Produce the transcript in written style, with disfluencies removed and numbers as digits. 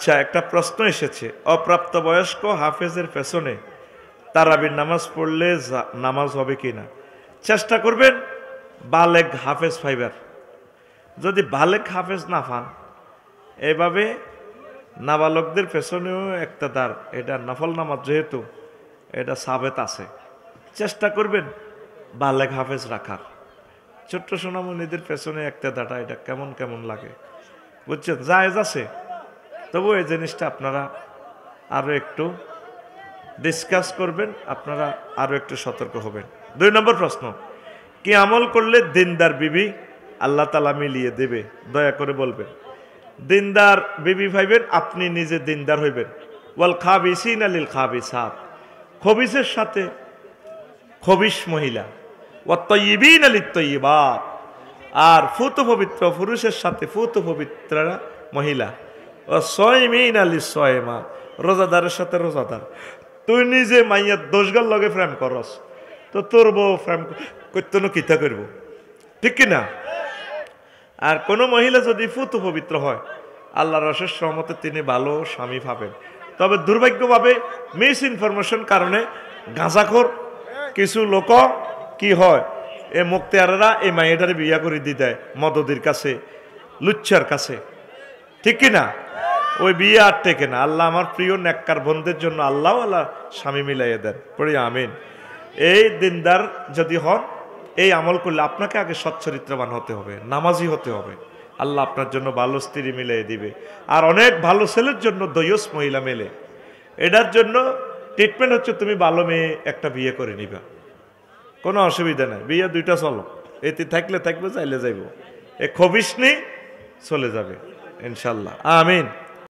আচ্ছা, একটা প্রশ্ন এসেছে, অপ্রাপ্তবয়স্ক হাফেজের পেছনে তারাবির নামাজ পড়লে নামাজ হবে কি না? চেষ্টা করবেন বালেগ হাফেজ ফাইবার। যদি বালেগ হাফেজ না পান, এভাবে নাবালকদের পেছনেও একটা দাঁড়, এটা নফল নামাজ যেহেতু এটা সাবেত আছে, চেষ্টা করবেন বালেগ হাফেজ রাখার। ছোট্ট সোনামণিদের পেছনে একটা দাঁড়া, এটা কেমন কেমন লাগে বুঝছেন? জায়েজ আছে, তবু এই জিনিসটা আপনারা আরও একটু ডিসকাস করবেন, আপনারা আরও একটু সতর্ক হবেন। 2 নম্বর প্রশ্ন, কি আমল করলে দিনদার বিবি আল্লাহ তাআলা মিলিয়ে দেবে? দয়া করে বলবেন। দিনদার বিবি ভাইবেন, আপনি নিজে দিনদার হইবেন। ওয়াল খাবিসিনা লিল খাবিসাত, খবিসের সাথে খবিস মহিলা, ওয়াত তাইয়িবিনা লিত তাইয়িবাত, আর ফুত পবিত্র পুরুষের সাথে ফুত পবিত্র মহিলা, ওয়া সাইমিনা লিস সাইমা, রোজাদারের সাথে রোজাদার। তুই নিজে মাইয়ার দোষগার লগে প্রেম করস, তো তোর বউ প্রেম করতে কিতা করব, ঠিক কিনা? আর কোনো মহিলা যদি ফুত পবিত্র হয়, আল্লাহর অশেষ রহমতে তিনি ভালো স্বামী পাবেন। তবে দুর্ভাগ্যভাবে মিস ইনফরমেশন কারণে গাঁজাখোর কিছু লোক কি হয়, এ মুক্তিয়ারেরা এই মাইয়াটারে বিয়া করে দিয়ে দেয় মদদির কাছে, লুচ্চার কাছে, ঠিক কিনা? ওই বিয়ে আর টেকে না। আল্লাহ আমার প্রিয় নেককার বন্ধের জন্য আল্লাহ স্বামী মিলাইয়ে দেন, পড়ি আমিন। এই দিনদার যদি হন, এই আমল করলে আপনাকে আগে সচ্চরিত্রবান হতে হবে, নামাজি হতে হবে, আল্লাহ আপনার জন্য ভালো স্ত্রী মিলিয়ে দিবে। আর অনেক ভালো ছেলের জন্য দয়স মহিলা মেলে। এটার জন্য ট্রিটমেন্ট হচ্ছে তুমি ভালো মেয়ে একটা বিয়ে করে নিবা, কোনো অসুবিধা নাই। বিয়ে 2টা চলো, এতে থাকলে থাকবে, চাইলে যাইব, এ খবিস নেই চলে যাবে ইনশাল্লাহ, আমিন।